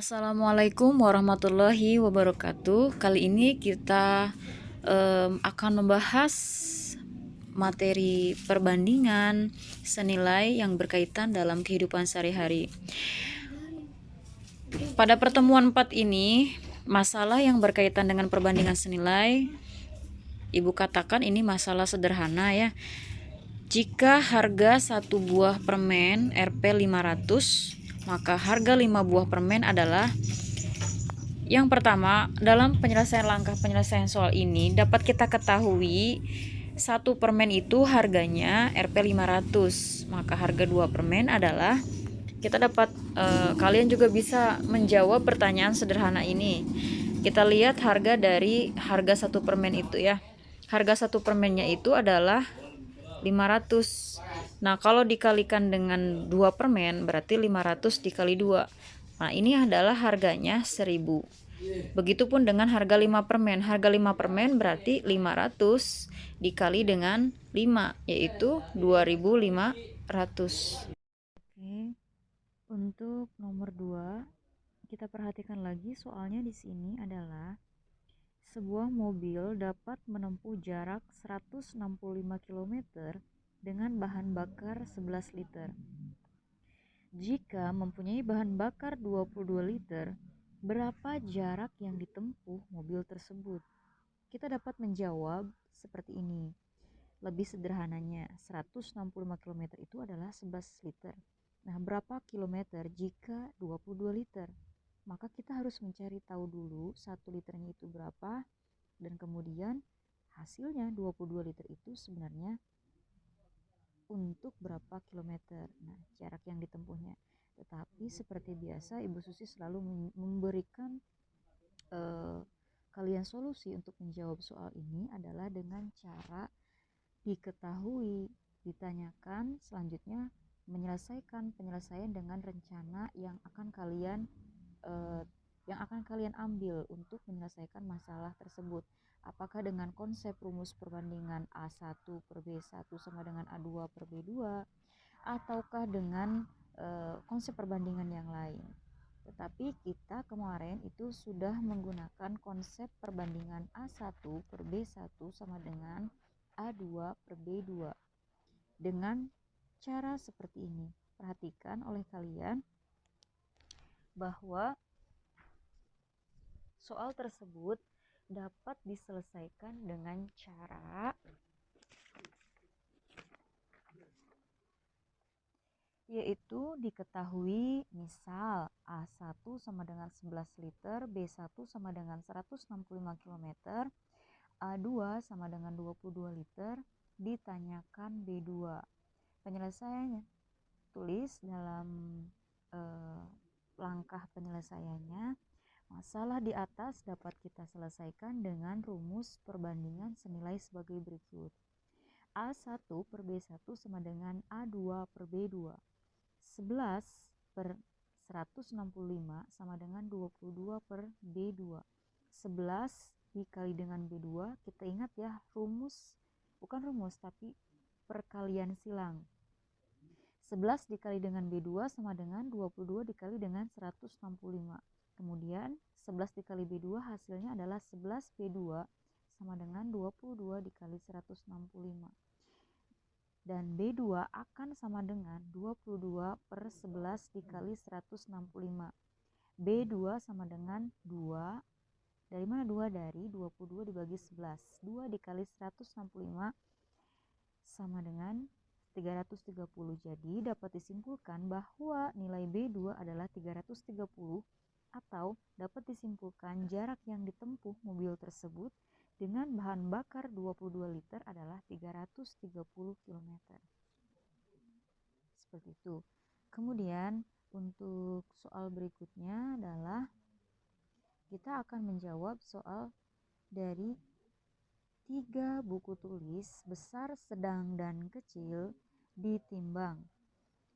Assalamualaikum warahmatullahi wabarakatuh. Kali ini kita akan membahas materi perbandingan senilai yang berkaitan dalam kehidupan sehari-hari. Pada pertemuan 4 ini, masalah yang berkaitan dengan perbandingan senilai, Ibu katakan ini masalah sederhana ya. Jika harga satu buah permen Rp 500, maka harga 5 buah permen adalah yang pertama. Dalam langkah penyelesaian soal ini dapat kita ketahui satu permen itu harganya Rp 500, maka harga 2 permen adalah kita dapat kalian juga bisa menjawab pertanyaan sederhana ini. Kita lihat harga dari harga satu permen itu ya. Harga satu permennya itu adalah 500. Nah, kalau dikalikan dengan 2 permen berarti 500 dikali 2. Nah, ini adalah harganya 1000. Begitupun dengan harga 5 permen. Harga 5 permen berarti 500 dikali dengan 5, yaitu 2500. Oke, untuk nomor 2, kita perhatikan lagi soalnya di sini adalah sebuah mobil dapat menempuh jarak 165 km dengan bahan bakar 11 liter. Jika mempunyai bahan bakar 22 liter, berapa jarak yang ditempuh mobil tersebut? Kita dapat menjawab seperti ini. Lebih sederhananya, 165 km itu adalah 11 liter. Nah, berapa kilometer jika 22 liter? Maka kita harus mencari tahu dulu 1 liternya itu berapa, dan kemudian hasilnya 22 liter itu sebenarnya untuk berapa kilometer. Nah, jarak yang ditempuhnya. Tetapi seperti biasa Ibu Susi selalu memberikan kalian solusi untuk menjawab soal ini adalah dengan cara diketahui, ditanyakan, selanjutnya menyelesaikan penyelesaian dengan rencana yang akan kalian ambil untuk menyelesaikan masalah tersebut. Apakah dengan konsep rumus perbandingan A1 per B1 sama dengan A2 per B2, ataukah dengan konsep perbandingan yang lain. Tetapi kita kemarin itu sudah menggunakan konsep perbandingan A1 per B1 sama dengan A2 per B2 dengan cara seperti ini. Perhatikan oleh kalian bahwa soal tersebut dapat diselesaikan dengan cara yaitu diketahui misal A1 sama dengan 11 liter, B1 sama dengan 165 km, A2 sama dengan 22 liter, ditanyakan B2. Penyelesaiannya tulis dalam langkah penyelesaiannya. Masalah di atas dapat kita selesaikan dengan rumus perbandingan senilai sebagai berikut. A1 per B1 sama dengan A2 per B2. 11 per 165 sama dengan 22 per B2. 11 dikali dengan B2, kita ingat ya bukan rumus tapi perkalian silang. 11 dikali dengan B2 sama dengan 22 dikali dengan 165. Kemudian 11 dikali B2 hasilnya adalah 11 B2 sama dengan 22 dikali 165. Dan B2 akan sama dengan 22 per 11 dikali 165. B2 sama dengan 2. Dari mana 2? Dari 22 dibagi 11. 2 dikali 165 sama dengan 330. Jadi dapat disimpulkan bahwa nilai B2 adalah 330, atau dapat disimpulkan jarak yang ditempuh mobil tersebut dengan bahan bakar 22 liter adalah 330 km. Seperti itu. Kemudian untuk soal berikutnya adalah kita akan menjawab soal dari 3 buku tulis besar, sedang, dan kecil ditimbang.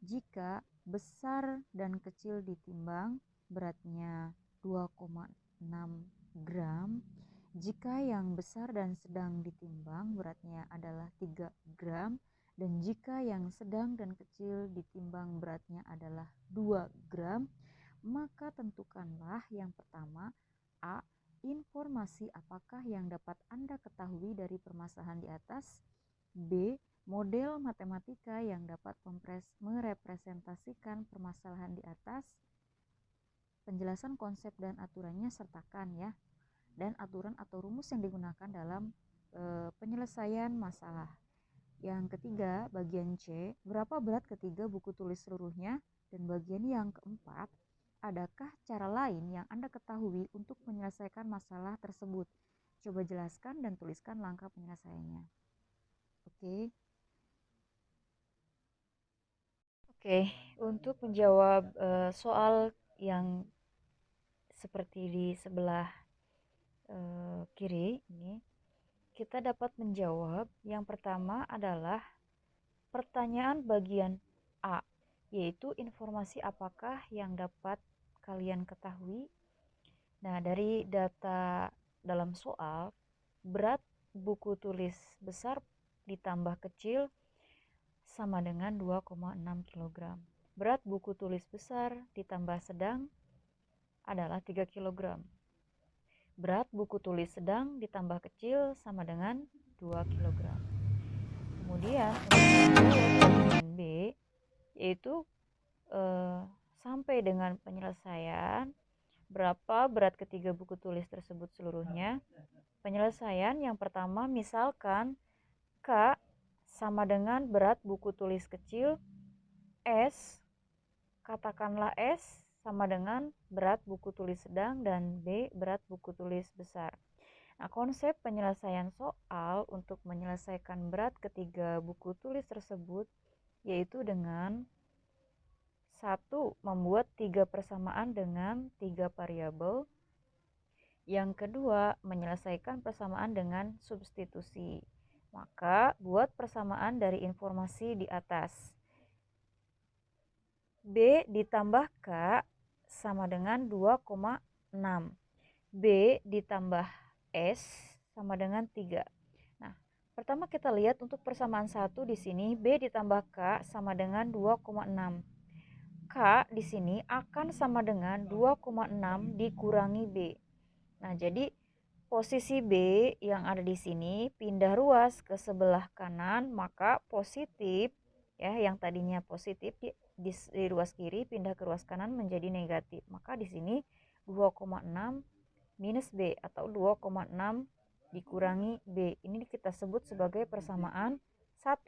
Jika besar dan kecil ditimbang, beratnya 2,6 gram. Jika yang besar dan sedang ditimbang, beratnya adalah 3 gram. Dan jika yang sedang dan kecil ditimbang, beratnya adalah 2 gram, Maka tentukanlah yang pertama, A. Informasi apakah yang dapat Anda ketahui dari permasalahan di atas? B. Model matematika yang dapat merepresentasikan permasalahan di atas. Penjelasan konsep dan aturannya sertakan ya. Dan aturan atau rumus yang digunakan dalam penyelesaian masalah. Yang ketiga, bagian C, berapa berat ketiga buku tulis seluruhnya? Dan bagian yang keempat, adakah cara lain yang Anda ketahui untuk menyelesaikan masalah tersebut? Coba jelaskan dan tuliskan langkah penyelesaiannya. Oke, untuk menjawab soal yang seperti di sebelah kiri ini, kita dapat menjawab yang pertama adalah pertanyaan bagian A, yaitu informasi apakah yang dapat kalian ketahui. Nah, dari data dalam soal, berat buku tulis besar ditambah kecil sama dengan 2,6 kg. Berat buku tulis besar ditambah sedang adalah 3 kg. Berat buku tulis sedang ditambah kecil sama dengan 2 kg. Kemudian untuk bagian B, yaitu sampai dengan penyelesaian berapa berat ketiga buku tulis tersebut seluruhnya. Penyelesaian yang pertama, misalkan K sama dengan berat buku tulis kecil, S, katakanlah S sama dengan berat buku tulis sedang, dan B berat buku tulis besar. Nah, konsep penyelesaian soal untuk menyelesaikan berat ketiga buku tulis tersebut yaitu dengan 1. Membuat 3 persamaan dengan 3 variabel. Yang kedua, menyelesaikan persamaan dengan substitusi. Maka, buat persamaan dari informasi di atas. B ditambah K sama dengan 2,6. B ditambah S sama dengan 3. Nah, pertama kita lihat untuk persamaan 1 di sini, B ditambah K sama dengan 2,6. K di sini akan sama dengan 2,6 dikurangi B. Nah, jadi posisi B yang ada di sini pindah ruas ke sebelah kanan, maka positif ya, yang tadinya positif di ruas kiri pindah ke ruas kanan menjadi negatif. Maka di sini 2,6 minus B atau 2,6 dikurangi B. Ini kita sebut sebagai persamaan 1.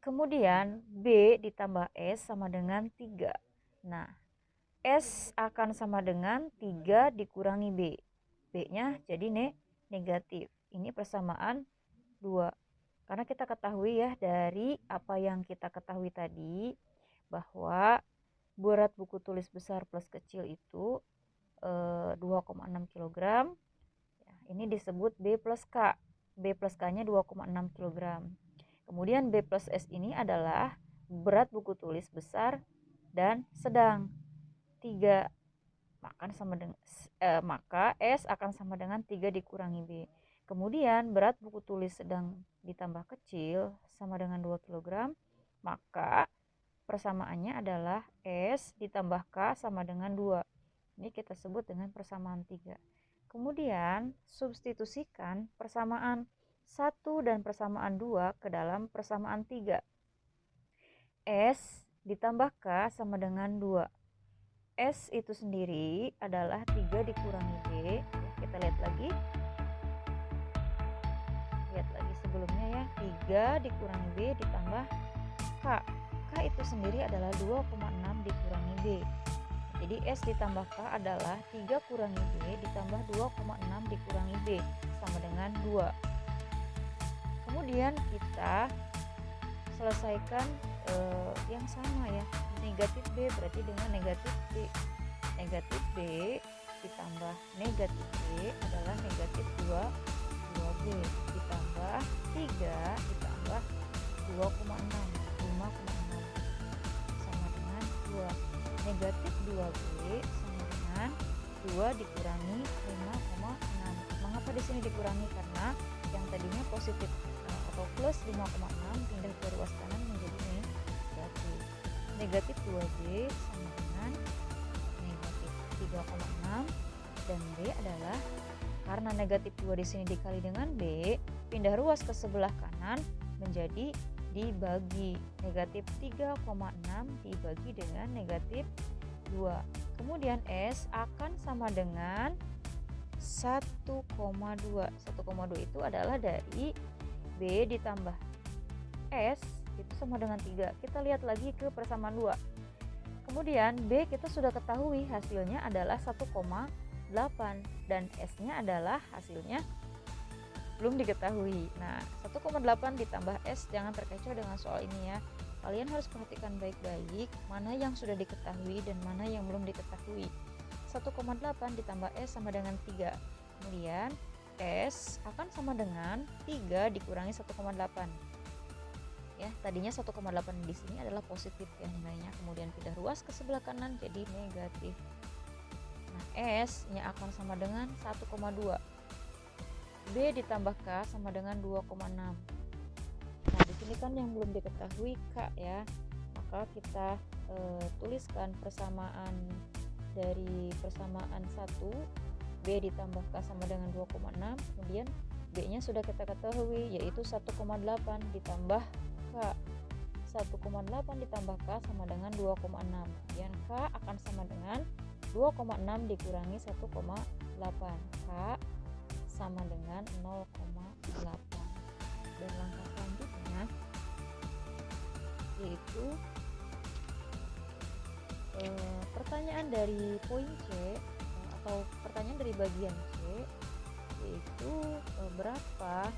Kemudian B ditambah S sama dengan 3. Nah, S akan sama dengan 3 dikurangi B. B-nya jadi negatif. Ini persamaan 2. Karena kita ketahui ya dari apa yang kita ketahui tadi, bahwa berat buku tulis besar plus kecil itu 2,6 kg. Ya, ini disebut B plus K. B plus K-nya 2,6 kg. Kemudian B plus S ini adalah berat buku tulis besar dan sedang 3. Maka S akan sama dengan 3 dikurangi B. Kemudian berat buku tulis sedang ditambah kecil sama dengan 2 kg. Maka persamaannya adalah S ditambah K sama dengan 2. Ini kita sebut dengan persamaan 3. Kemudian substitusikan persamaan 1 dan persamaan 2 ke dalam persamaan 3. S ditambah K sama dengan 2. S itu sendiri adalah 3 dikurangi B. Kita lihat lagi. Lihat lagi sebelumnya ya. 3 dikurangi B ditambah K. K itu sendiri adalah 2,6 dikurangi B. Jadi S ditambah K adalah 3 kurangi B ditambah 2,6 dikurangi B sama dengan 2. Kemudian kita selesaikan yang sama ya, negatif B berarti dengan negatif B. Negatif B ditambah negatif B adalah negatif 2B ditambah 3 ditambah 2,6 5,6 sama dengan 2. Negatif 2B sama dengan 2 dikurangi 5,6. Mengapa di sini dikurangi? Karena yang tadinya positif atau plus 5,6 pindah ke ruas kanan menjadi negatif. Negatif 2B sama dengan 2,6 dan B adalah karena negatif 2 di sini dikali dengan B, pindah ruas ke sebelah kanan menjadi dibagi negatif 3,6 dibagi dengan negatif 2. Kemudian S akan sama dengan 1,2. 1,2 itu adalah dari B ditambah S itu sama dengan 3. Kita lihat lagi ke persamaan 2. Kemudian B kita sudah ketahui hasilnya adalah 1,8 dan S-nya adalah hasilnya belum diketahui. Nah, 1,8 ditambah S, jangan terkecoh dengan soal ini ya. Kalian harus perhatikan baik-baik mana yang sudah diketahui dan mana yang belum diketahui. 1,8 ditambah S sama dengan 3. Kemudian S akan sama dengan 3 dikurangi 1,8. Ya, tadinya 1,8 di sini adalah positif ya nilainya. Kemudian pindah ruas ke sebelah kanan jadi negatif. Nah, S-nya akan sama dengan 1,2. B ditambah K sama dengan 2,6. Nah, di sini kan yang belum diketahui K ya. Maka kita tuliskan persamaan dari persamaan 1, B ditambah K sama dengan 2,6. Kemudian B-nya sudah kita ketahui yaitu 1,8 ditambah K. 1,8 ditambah K sama dengan 2,6. Kemudian K akan sama dengan 2,6 dikurangi 1,8. K sama dengan 0,8. Dan langkah selanjutnya yaitu pertanyaan dari poin C atau pertanyaan dari bagian C, yaitu berapa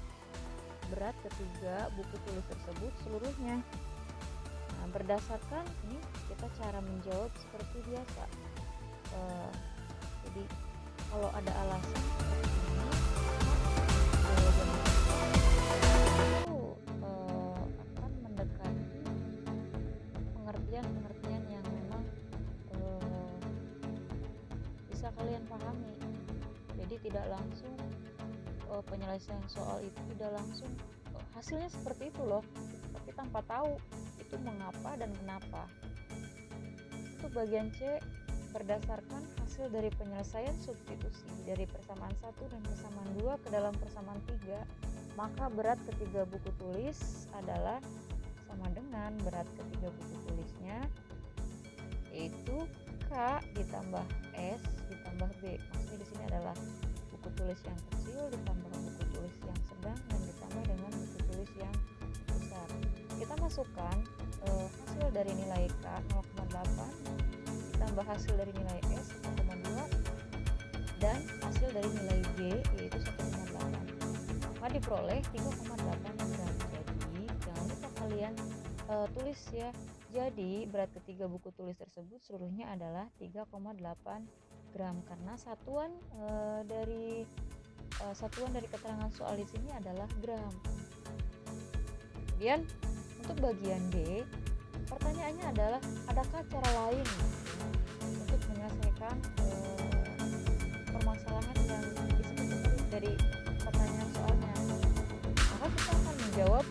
berat ketiga buku tulis tersebut seluruhnya. Nah, berdasarkan ini kita cara menjawab seperti biasa. Jadi kalau ada alasan seperti ini, itu akan mendekati pengertian yang memang bisa kalian pahami. Jadi tidak langsung penyelesaian soal itu tidak langsung hasilnya seperti itu loh, tapi tanpa tahu itu mengapa dan kenapa. Untuk bagian C, berdasarkan hasil dari penyelesaian substitusi dari persamaan 1 dan persamaan 2 ke dalam persamaan 3, maka berat ketiga buku tulis adalah sama dengan berat ketiga buku tulisnya yaitu K ditambah S ditambah B. Maksudnya di sini adalah buku tulis yang kecil ditambah buku tulis yang sedang dan ditambah dengan buku tulis yang besar. Kita masukkan hasil dari nilai K 0,8 ditambah hasil dari nilai S 1,2 dan hasil dari nilai B yaitu 1,8, maka diperoleh 3,8 gram. Jadi jangan lupa kalian tulis ya. Jadi berat ketiga buku tulis tersebut seluruhnya adalah 3,8 gram karena satuan dari keterangan soal di sini adalah gram. Kemudian untuk bagian D, pertanyaannya adalah adakah cara lain untuk menyelesaikan permasalahan yang disebut dari pertanyaan soalnya. Maka kita akan menjawab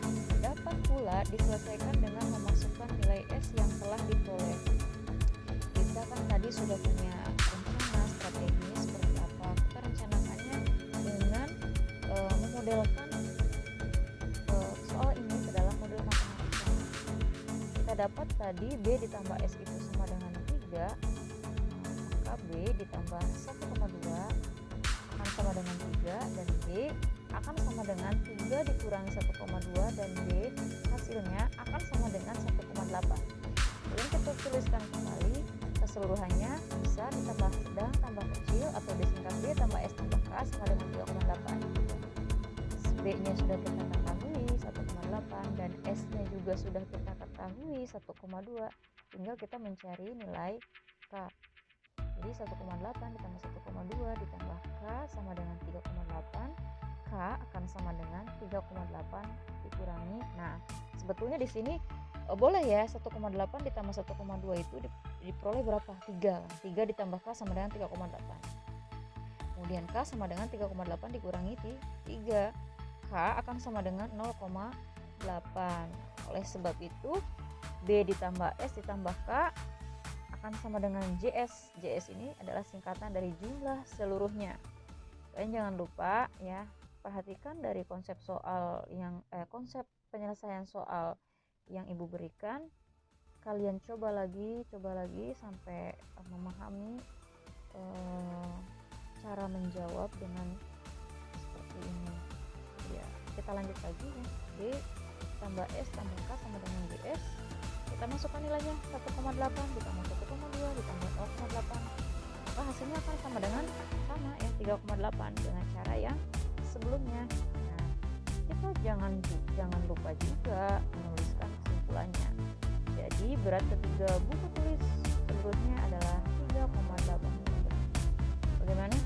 dapat pula diselesaikan dengan memasukkan nilai S yang telah diperoleh. Kita kan tadi sudah punya rencana strategi seperti apa. Kita rencanakannya dengan memodelkan soal ini ke dalam model matematika. Kita dapat tadi B ditambah S itu sama dengan 3, maka B ditambah 1,2 akan sama dengan 3 dan B akan sama dengan 3 dikurangi 1,2 dan B hasilnya akan sama dengan 1,8. Kemudian kita tuliskan kembali keseluruhannya bisa ditambah sedang tambah kecil atau disingkat B tambah S tambah K sama dengan 3,8. B nya sudah kita ketahui 1,8 dan S nya juga sudah kita ketahui 1,2, tinggal kita mencari nilai K. Jadi 1,8 ditambah 1,2 ditambah K sama dengan 3,8. K akan sama dengan 3,8 dikurangi. Nah, sebetulnya di sini boleh ya 1,8 ditambah 1,2 itu diperoleh berapa? 3. 3 ditambah K sama dengan 3,8. Kemudian K sama dengan 3,8 dikurangi 3. K akan sama dengan 0,8. Oleh sebab itu B ditambah S ditambah K akan sama dengan JS. JS ini adalah singkatan dari jumlah seluruhnya. Kalian jangan lupa ya, perhatikan dari konsep soal yang konsep penyelesaian soal yang Ibu berikan. Kalian coba lagi sampai memahami cara menjawab dengan seperti ini. Ya, kita lanjut lagi ya. B tambah S tambah K sama dengan GS. Kita masukkan nilainya 1,8 ditambah 1,2 ditambah 0,8. Maka hasilnya akan sama ya 3,8 dengan cara yang sebelumnya. Nah, kita jangan lupa juga menuliskan kesimpulannya. Jadi berat ketiga buku tulis seluruhnya adalah 3,8 kg. Bagaimana?